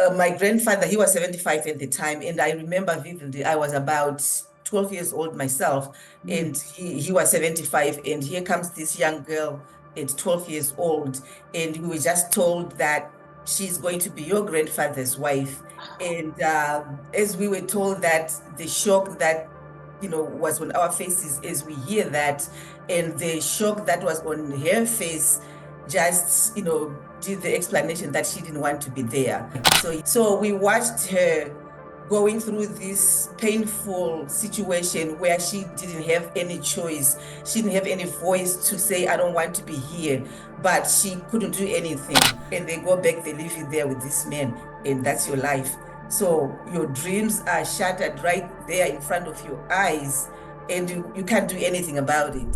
My grandfather, he was 75 at the time, and I remember vividly, I was about 12 years old myself, and he was 75, and here comes this young girl at 12 years old, and we were just told that she's going to be your grandfather's wife. And as we were told that, the shock that, was on our faces as we hear that, and the shock that was on her face, just, did the explanation that she didn't want to be there. So we watched her going through this painful situation where she didn't have any choice. She didn't have any voice to say, I don't want to be here, but she couldn't do anything. And they go back, they leave you there with this man, and that's your life. So your dreams are shattered right there in front of your eyes, and you can't do anything about it.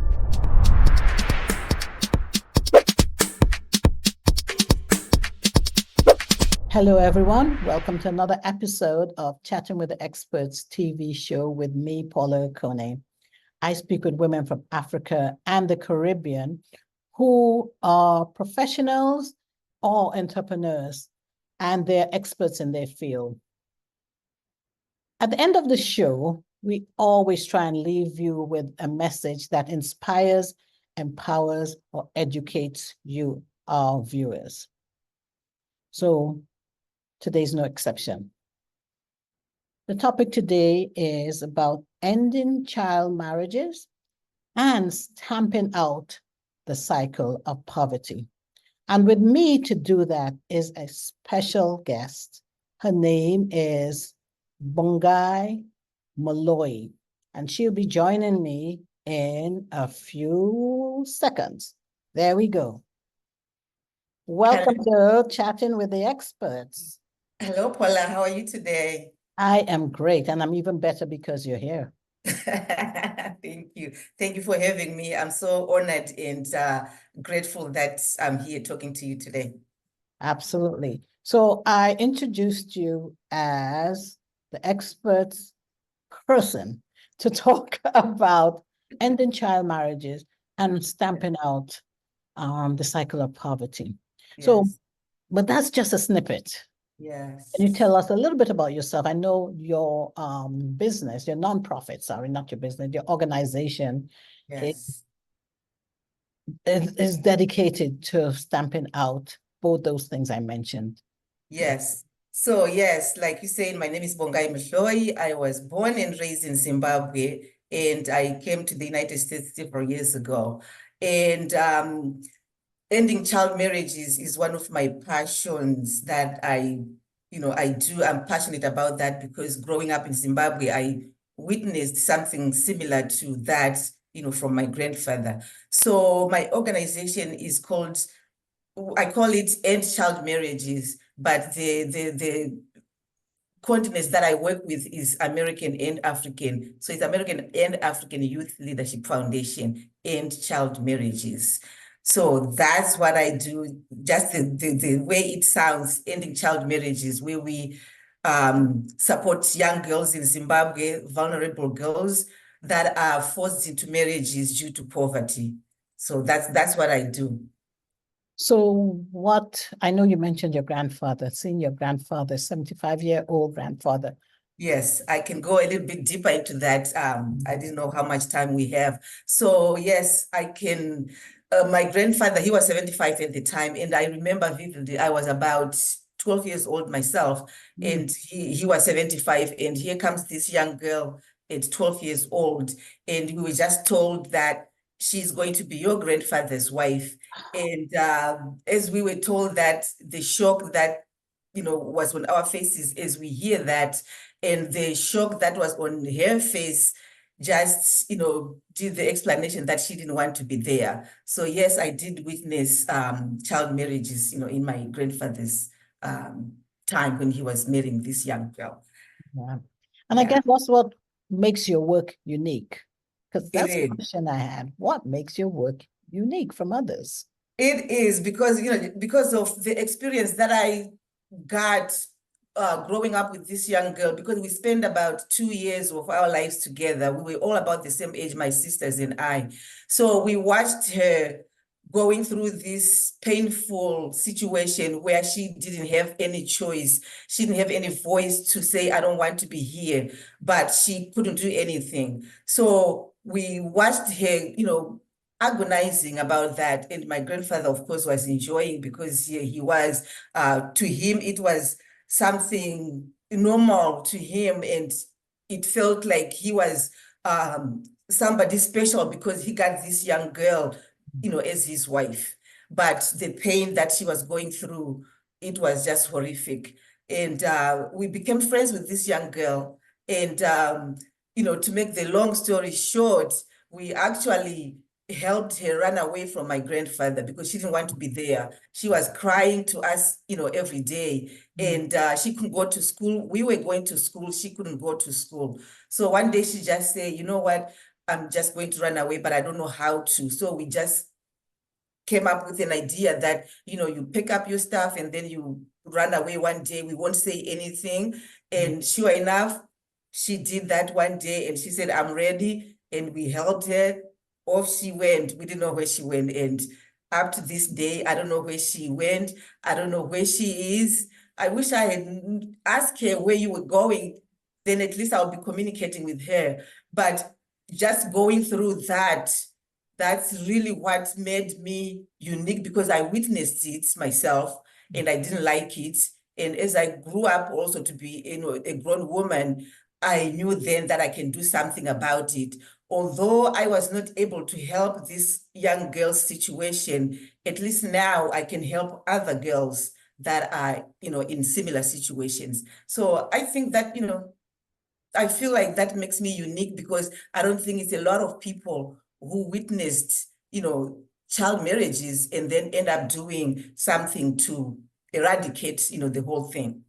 Hello, everyone. Welcome to another episode of Chatting with the Experts TV show with me, Paula Okone. I speak with women from Africa and the Caribbean who are professionals or entrepreneurs, and they're experts in their field. At the end of the show, we always try and leave you with a message that inspires, empowers, or educates you, our viewers. So today's no exception. The topic today is about ending child marriages and stamping out the cycle of poverty. And with me to do that is a special guest. Her name is Bongai Malloy, and she'll be joining me in a few seconds. There we go. Welcome to Chatting with the Experts. Hello, Paula. How are you today? I am great, and I'm even better because you're here. Thank you. Thank you for having me. I'm so honored and grateful that I'm here talking to you today. Absolutely. So I introduced you as the expert person to talk about ending child marriages and stamping out the cycle of poverty. Yes. So, but that's just a snippet. Yes. Can you tell us a little bit about yourself? I know your business, your nonprofit, sorry, not your business, your organization Yes. is dedicated to stamping out both those things I mentioned. Yes. So yes, like you said, my name is Bongai Malloy. I was born and raised in Zimbabwe, and I came to the United States several years ago. And ending child marriages is one of my passions that I do. I'm passionate about that because growing up in Zimbabwe, I witnessed something similar to that, from my grandfather. So my organization is called, I call it End Child Marriages, but the continents that I work with is American and African. So it's American and African Youth Leadership Foundation, End Child Marriages. So that's what I do, just the way it sounds, ending child marriages, where we support young girls in Zimbabwe, vulnerable girls that are forced into marriages due to poverty. So that's what I do. So I know you mentioned your grandfather, seeing your grandfather, 75-year-old grandfather. Yes, I can go a little bit deeper into that. I didn't know how much time we have. So yes, I can. My grandfather, he was 75 at the time, and I remember vividly, I was about 12 years old myself, and he was 75, and here comes this young girl at 12 years old, and we were just told that she's going to be your grandfather's wife. And as we were told that, the shock that, was on our faces as we hear that, and the shock that was on her face, just, did the explanation that she didn't want to be there. So yes, I did witness child marriages, in my grandfather's time when he was marrying this young girl. Yeah. And I guess that's what makes your work unique. Because that's the It is. question I had. What makes your work unique from others? It is because, because of the experience that I got growing up with this young girl, because we spent about 2 years of our lives together. We were all about the same age, my sisters and I. So we watched her going through this painful situation where she didn't have any choice. She didn't have any voice to say, I don't want to be here, but she couldn't do anything. So we watched her, agonizing about that. And my grandfather, of course, was enjoying because he was, to him, it was something normal to him. And it felt like he was somebody special because he got this young girl as his wife. But the pain that she was going through, it was just horrific. And we became friends with this young girl. And, to make the long story short, we actually helped her run away from my grandfather because she didn't want to be there. She was crying to us, every day. And she couldn't go to school. We were going to school. She couldn't go to school. So one day she just said, you know what? I'm just going to run away, but I don't know how to. So we just came up with an idea that, you pick up your stuff and then you run away one day. We won't say anything. And sure enough, she did that one day and she said, I'm ready. And we helped her. Off she went. We didn't know where she went. And up to this day, I don't know where she went. I don't know where she is. I wish I had asked her where you were going. Then at least I'll be communicating with her. But just going through that's really what made me unique because I witnessed it myself and I didn't like it. And as I grew up also to be, a grown woman, I knew then that I can do something about it. Although I was not able to help this young girl's situation, at least now I can help other girls that are, in similar situations. So I think that, I feel like that makes me unique because I don't think it's a lot of people who witnessed, child marriages and then end up doing something to eradicate, the whole thing.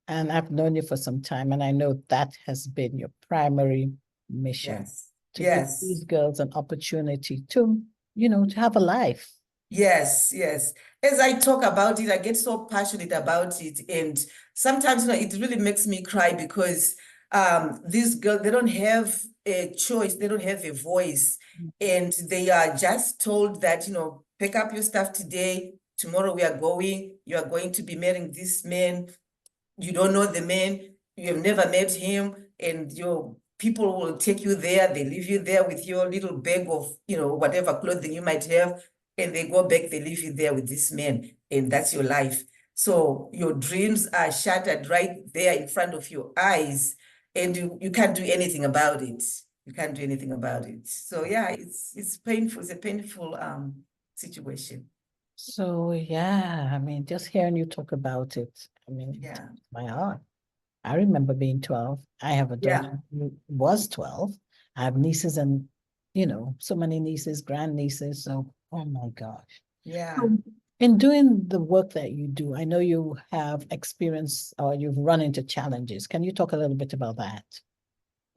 And I've known you for some time, and I know that has been your primary mission. Yes. To give Yes. these girls an opportunity to, to have a life. Yes, yes. As I talk about it, I get so passionate about it. And sometimes, it really makes me cry because these girls, they don't have a choice. They don't have a voice. And they are just told that, pick up your stuff today. Tomorrow we are going. You are going to be marrying this man. You don't know the man. You have never met him. And your people will take you there. They leave you there with your little bag of, whatever clothing you might have. And they go back, they leave you there with this man. And that's your life. So your dreams are shattered right there in front of your eyes. And you can't do anything about it. You can't do anything about it. So yeah, it's painful. It's a painful situation. So yeah, I mean, just hearing you talk about it, I mean, it Yeah. touched my heart. I remember being 12. I have a daughter who was 12. I have nieces and, so many nieces, grandnieces. So, oh my gosh. Yeah. So, in doing the work that you do, I know you have experience or you've run into challenges. Can you talk a little bit about that?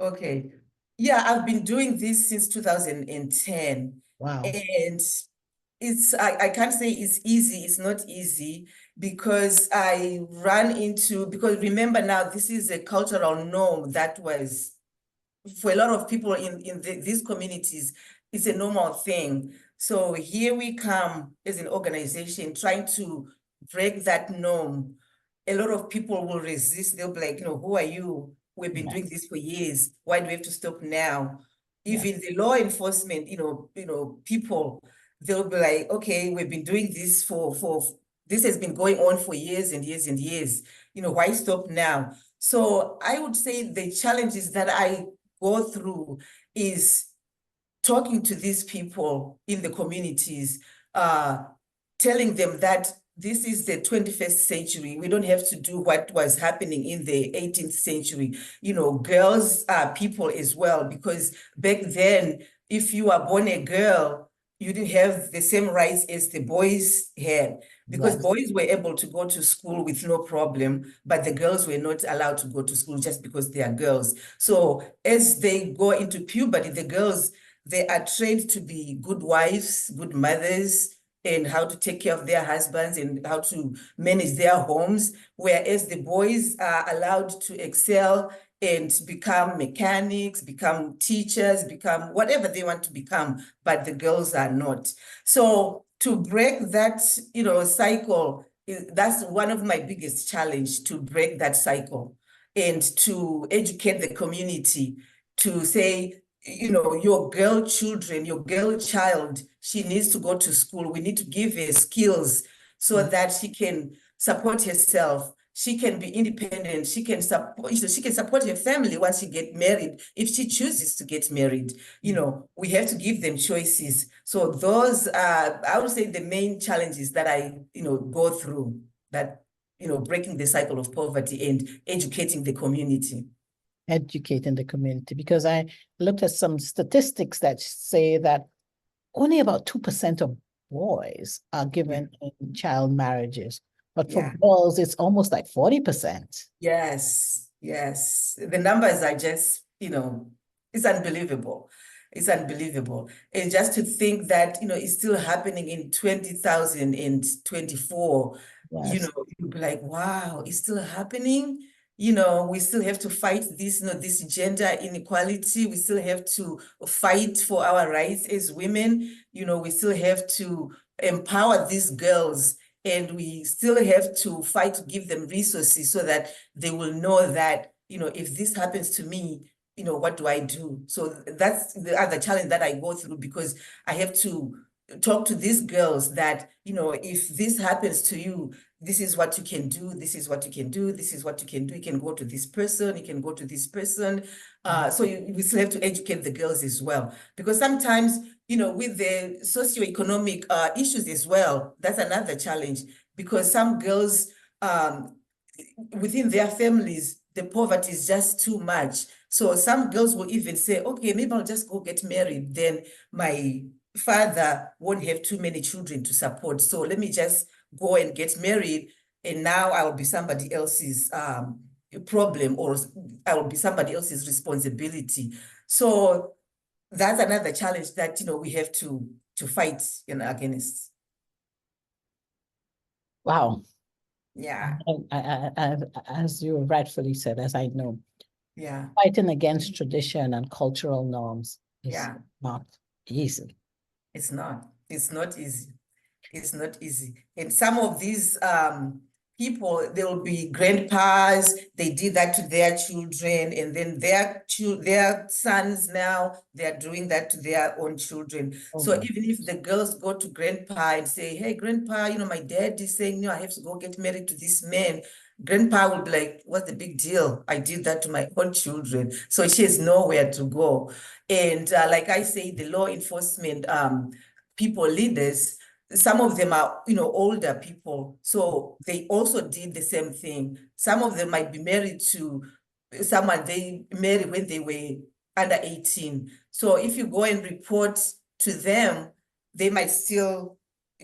Okay. Yeah, I've been doing this since 2010. Wow. And I can't say it's easy. It's not easy because because remember now, this is a cultural norm that was, for a lot of people in these communities, it's a normal thing. So here we come as an organization trying to break that norm. A lot of people will resist. They'll be like, who are you? We've been doing this for years. Why do we have to stop now? Even the law enforcement, people, they'll be like, okay, we've been doing this this has been going on for years and years and years. Why stop now? So I would say the challenges that I go through is talking to these people in the communities, telling them that this is the 21st century. We don't have to do what was happening in the 18th century. Girls are people as well, because back then, if you are born a girl, you didn't have the same rights as the boys had, because boys were able to go to school with no problem, but the girls were not allowed to go to school just because they are girls. So as they go into puberty, the girls, they are trained to be good wives, good mothers, and how to take care of their husbands and how to manage their homes, whereas the boys are allowed to excel and become mechanics, become teachers, become whatever they want to become, but the girls are not. So to break that, cycle, that's one of my biggest challenge, to break that cycle and to educate the community to say, your girl child, she needs to go to school. We need to give her skills so that she can support herself. She can be independent. She can support her family once she get married. If she chooses to get married, we have to give them choices. So those are, I would say, the main challenges that I, go through, that, breaking the cycle of poverty and educating the community. Educating the community, because I looked at some statistics that say that only about 2% of boys are given in child marriages, but for girls, it's almost like 40%. Yes, yes. The numbers are just, it's unbelievable. It's unbelievable. And just to think that, it's still happening in 2024, Yes. you'd be like, wow, it's still happening. We still have to fight this, this gender inequality. We still have to fight for our rights as women. We still have to empower these girls, and we still have to fight to give them resources so that they will know that, if this happens to me, what do I do? So that's the other challenge that I go through, because I have to talk to these girls that, if this happens to you, this is what you can do, this is what you can do, this is what you can do. You can go to this person, you can go to this person. So we still have to educate the girls as well, because sometimes, with the socioeconomic issues as well, that's another challenge, because some girls, within their families, the poverty is just too much. So some girls will even say, okay, maybe I'll just go get married. Then my father won't have too many children to support. So let me just go and get married, and now I'll be somebody else's problem, or I will be somebody else's responsibility. So that's another challenge that, we have to fight, against. Wow. Yeah. As you rightfully said, as I know, fighting against tradition and cultural norms is not easy. It's not easy. It's not easy. And some of these people, they will be grandpas, they did that to their children, and then their sons now, they're doing that to their own children. So even if the girls go to grandpa and say, hey, grandpa, my dad is saying, I have to go get married to this man, grandpa will be like, what's the big deal? I did that to my own children. So she has nowhere to go. And like I say, the law enforcement people, leaders, some of them are, older people. So they also did the same thing. Some of them might be married to someone they married when they were under 18. So if you go and report to them, they might still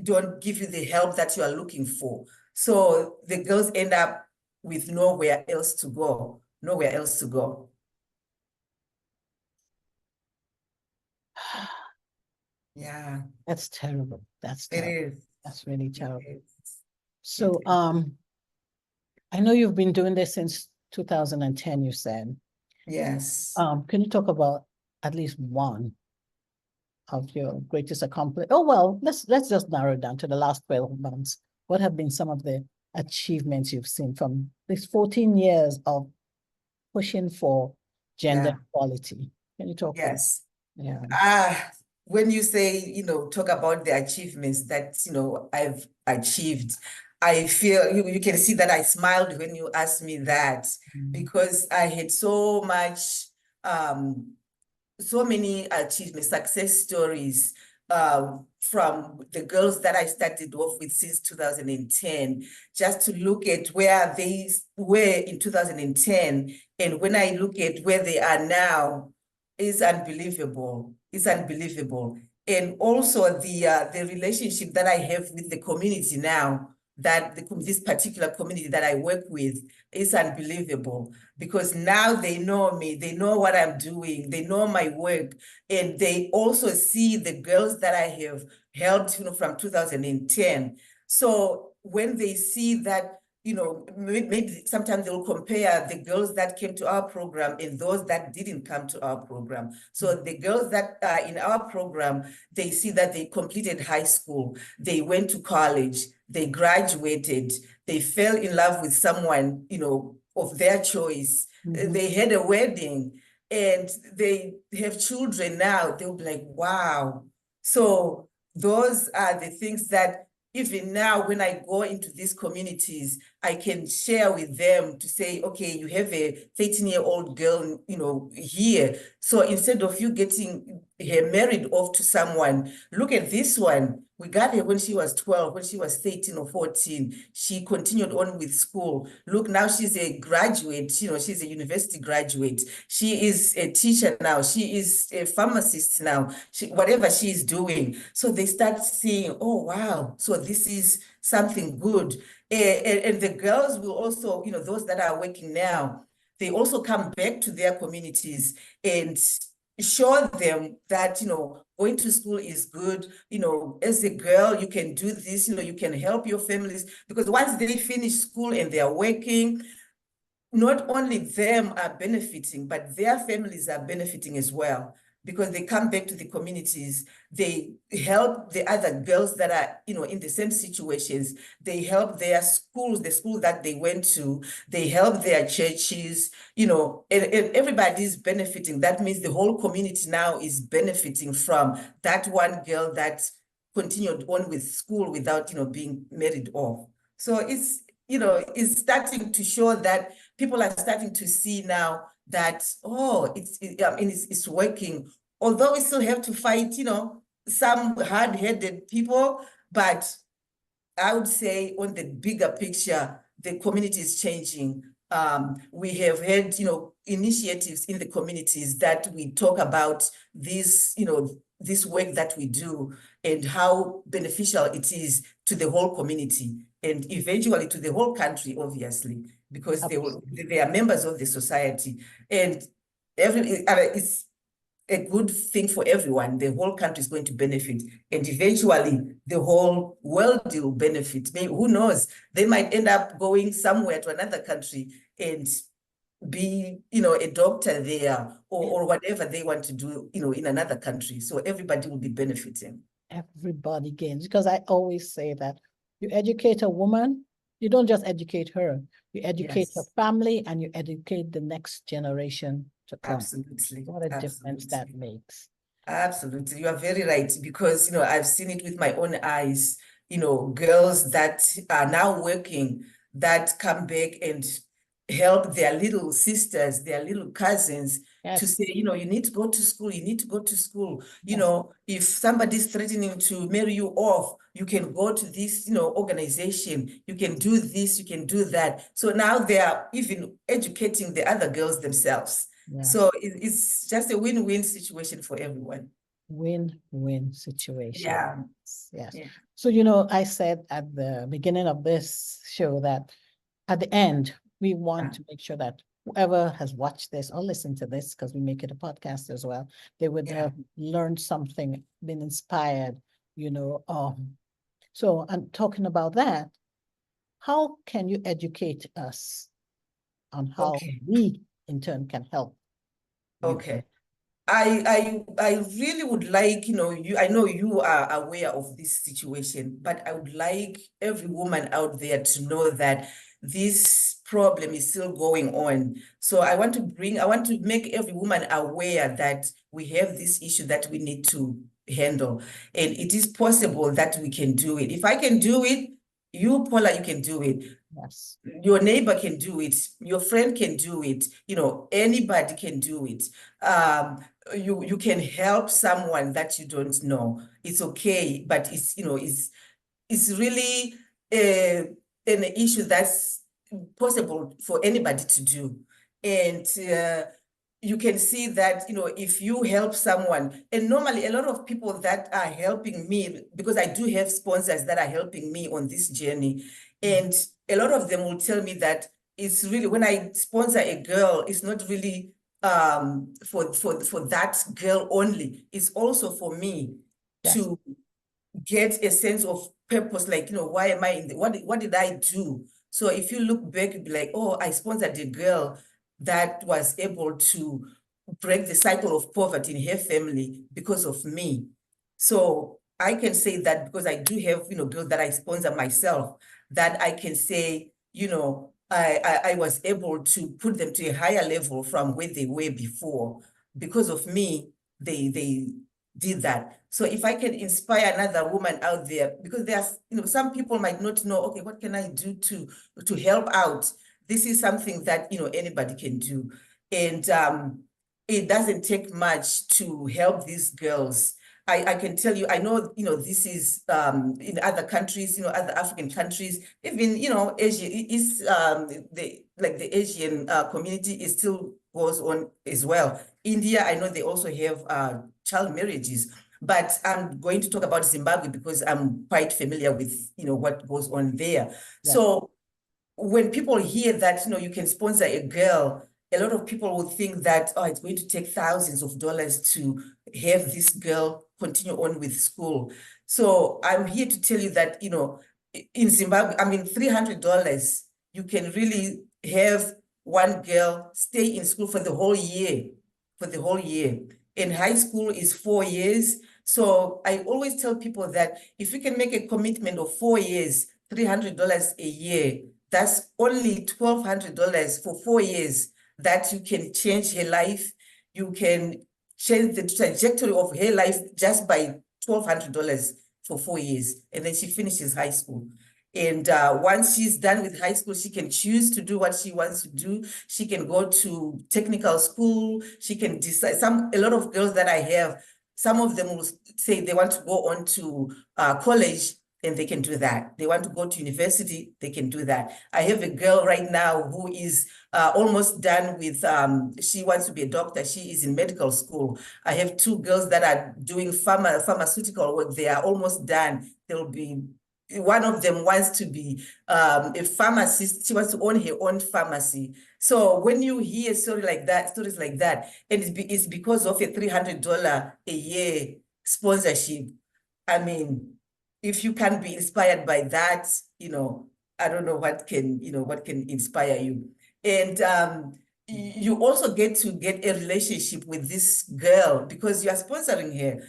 don't give you the help that you are looking for. So the girls end up with nowhere else to go. Yeah. That's terrible. That's terrible. It is. That's really terrible. So I know you've been doing this since 2010, you said. Yes. Can you talk about at least one of your greatest accomplishments? Oh, well, let's just narrow it down to the last 12 months. What have been some of the achievements you've seen from these 14 years of pushing for gender equality? Can you talk about? Yes. When you say, talk about the achievements that, I've achieved, I feel you can see that I smiled when you asked me that, because I had so many achievements, success stories from the girls that I started off with since 2010, just to look at where they were in 2010 and when I look at where they are now, is unbelievable. It's unbelievable. And also the relationship that I have with the community now, that this particular community that I work with, is unbelievable, because now they know me, they know what I'm doing, they know my work, and they also see the girls that I have held, from 2010. So when they see that, maybe sometimes they will compare the girls that came to our program and those that didn't come to our program. So the girls that are in our program, they see that they completed high school, they went to college, they graduated, they fell in love with someone, of their choice. They had a wedding and they have children now. They'll be like, wow. So those are the things that even now, when I go into these communities, I can share with them to say, okay, you have a 13-year-old girl, here. So instead of you getting her married off to someone, look at this one. We got her when she was 12, when she was 13 or 14. She continued on with school. Look, now she's a graduate, she's a university graduate. She is a teacher now. She is a pharmacist now. Whatever she's doing. So they start seeing, oh, wow. So this is something good. And the girls will also, those that are working now, they also come back to their communities and show them that, going to school is good. As a girl, you can do this, you can help your families, because once they finish school and they are working, not only them are benefiting, but their families are benefiting as well, because they come back to the communities, they help the other girls that are, in the same situations, they help their schools, the school that they went to, they help their churches, and everybody's benefiting. That means the whole community now is benefiting from that one girl that continued on with school without, being married off. So it's starting to show that people are starting to see now that, oh, it's working. Although we still have to fight, some hard-headed people, but I would say on the bigger picture, the community is changing. We have had, initiatives in the communities that we talk about this, this work that we do and how beneficial it is to the whole community and eventually to the whole country, obviously, because they are members of the society. And it's a good thing for everyone. The whole country is going to benefit, and eventually the whole world will benefit. Maybe, who knows? They might end up going somewhere to another country and be, a doctor there or whatever they want to do, in another country. So everybody will be benefiting. Everybody gains, because I always say that you educate a woman, you don't just educate her, you educate her family and you educate the next generation to come. Absolutely. What a difference that makes. Absolutely. You are very right, because, I've seen it with my own eyes, girls that are now working that come back and help their little sisters, their little cousins, to say, you need to go to school, you need to go to school. If somebody's threatening to marry you off, you can go to this, organization, you can do this, you can do that. So now they are even educating the other girls themselves. So it's just a win-win situation for everyone. Win-win situation. Yeah. So, I said at the beginning of this show that at the end, we want to make sure that whoever has watched this or listened to this, because we make it a podcast as well, they would have learned something, been inspired, So I'm talking about that. How can you educate us on how we in turn can help? Okay. I really would like, I know you are aware of this situation, but I would like every woman out there to know that this problem is still going on. So I want to make every woman aware that we have this issue that we need to handle. And it is possible that we can do it. If I can do it, you, Paula, you can do it. Yes. Your neighbor can do it. Your friend can do it. Anybody can do it. You can help someone that you don't know. It's okay, but it's really an issue that's possible for anybody to do. And you can see that, if you help someone, and normally a lot of people that are helping me, because I do have sponsors that are helping me on this journey, and a lot of them will tell me that it's really, when I sponsor a girl, it's not really for that girl only. It's also for me to get a sense of purpose, like, why am I in the, what did I do? So if you look back, you'd be like, oh, I sponsored a girl that was able to break the cycle of poverty in her family because of me. So I can say that because I do have, girls that I sponsor myself, that I can say, I was able to put them to a higher level from where they were before. Because of me, they did that. So if I can inspire another woman out there, because there are, some people might not know, okay, what can I do to help out? This is something that, anybody can do. And it doesn't take much to help these girls. I can tell you, I know, this is in other countries, other African countries, even, Asia is the Asian community is still goes on as well. India, I know they also have child marriages, but I'm going to talk about Zimbabwe because I'm quite familiar with, what goes on there. Yeah. So when people hear that, you can sponsor a girl, a lot of people would think that, oh, it's going to take thousands of dollars to have this girl continue on with school. So I'm here to tell you that, in Zimbabwe, I mean, $300, you can really have one girl stay in school for the whole year, And high school is 4 years. So I always tell people that if you can make a commitment of 4 years, $300 a year, that's only $1,200 for 4 years that you can change her life. You can change the trajectory of her life just by $1,200 for 4 years. And then she finishes high school. And once she's done with high school, she can choose to do what she wants to do. She can go to technical school. She can decide. A lot of girls that I have, some of them will say they want to go on to college, and they can do that. They want to go to university, they can do that. I have a girl right now who is almost done with, she wants to be a doctor. She is in medical school. I have 2 girls that are doing pharmaceutical work. They are almost done. They'll be, one of them wants to be a pharmacist. She wants to own her own pharmacy. So when you hear stories like that, and it's because of a $300 a year sponsorship, I mean, if you can be inspired by that, I don't know what can inspire you. And you also get to get a relationship with this girl because you are sponsoring her.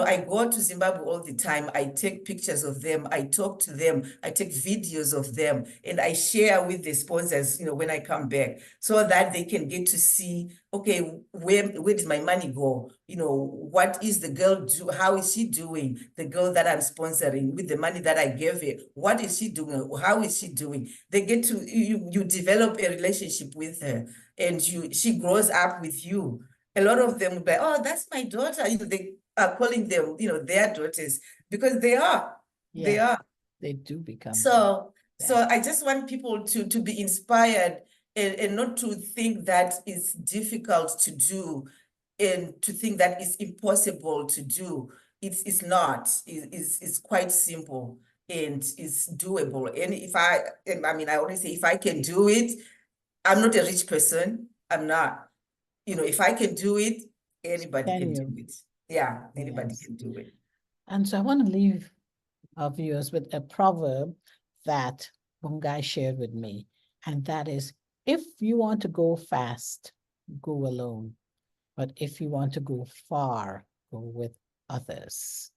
I go to Zimbabwe all the time. I take pictures of them. I talk to them. I take videos of them, and I share with the sponsors, when I come back, so that they can get to see, okay, where does my money go? What is the girl do? How is she doing? The girl that I'm sponsoring with the money that I gave her, what is she doing? How is she doing? They get to, you develop a relationship with her, and she grows up with you. A lot of them will be like, oh, that's my daughter. They are calling them, their daughters, because they are. Yeah, they are. They do become. So I just want people to be inspired and not to think that it's difficult to do and to think that it's impossible to do. It's not. It's quite simple and it's doable. And I always say, if I can do it, I'm not a rich person. I'm not. If I can do it, anybody can do it. Yeah, anybody can do it. And so I want to leave our viewers with a proverb that Bongai shared with me. And that is, if you want to go fast, go alone. But if you want to go far, go with others.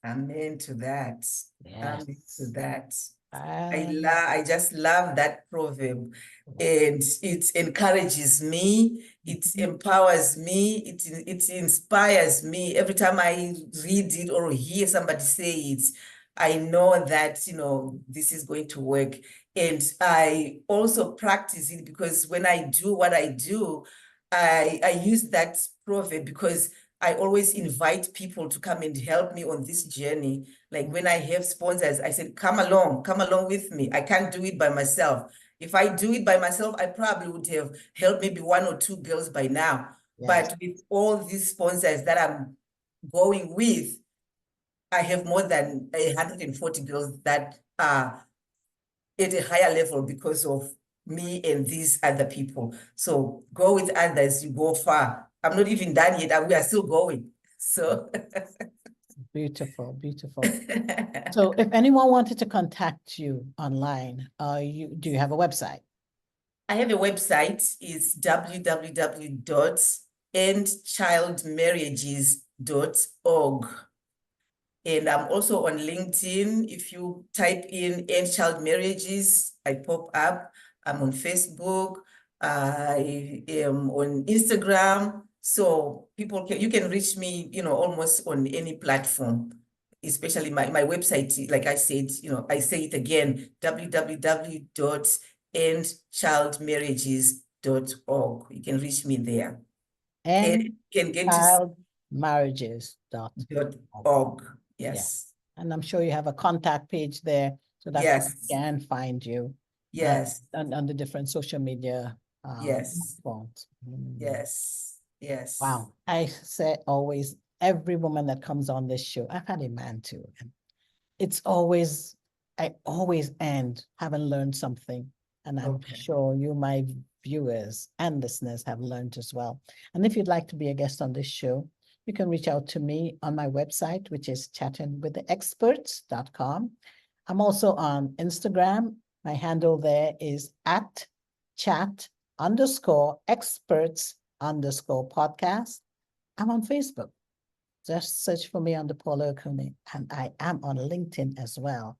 Amen to that. Yes. Amen to that. I just love that proverb, and it encourages me, it empowers me, it inspires me. Every time I read it or hear somebody say it, I know that, this is going to work. And I also practice it because when I do what I do, I use that proverb because I always invite people to come and help me on this journey. Like when I have sponsors, I said, come along with me. I can't do it by myself. If I do it by myself, I probably would have helped maybe 1 or 2 girls by now. Yes. But with all these sponsors that I'm going with, I have more than 140 girls that are at a higher level because of me and these other people. So go with others, you go far. I'm not even done yet, we are still going. So Beautiful, beautiful. So if anyone wanted to contact you online, do you have a website? I have a website, it's www.endchildmarriages.org. And I'm also on LinkedIn. If you type in End Child Marriages, I pop up. I'm on Facebook. I am on Instagram. So you can reach me, almost on any platform, especially my website. Like I said, I say it again, www.endchildmarriages.org. You can reach me there. Can get to Childmarriages.org. Yes. And I'm sure you have a contact page there so that people Yes. can find you. Yes. On the different social media Yes. platforms. Yes. Yes. Wow. I say always, every woman that comes on this show, I've had a man too. And I always end having learned something. And I'm sure you, my viewers and listeners, have learned as well. And if you'd like to be a guest on this show, you can reach out to me on my website, which is chattingwiththeexperts.com. I'm also on Instagram. My handle there is @chat_experts_podcast. I'm on Facebook. Just search for me under Paula Okone. And I am on LinkedIn as well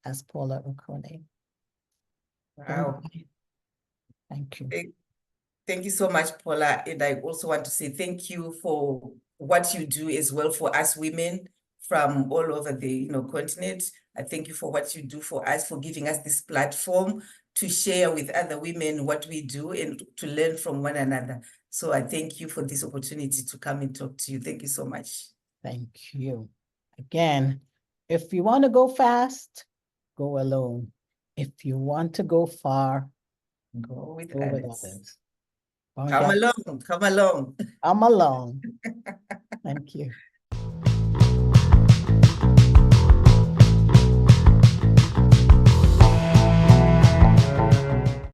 as Paula Okone. Wow. Thank you. Thank you so much, Paula. And I also want to say thank you for what you do as well for us women from all over the continent. I thank you for what you do for us, for giving us this platform to share with other women what we do and to learn from one another. So I thank you for this opportunity to come and talk to you. Thank you so much. Thank you. Again, if you want to go fast, go alone. If you want to go far, go with others. Come along, come along. Come along. Thank you.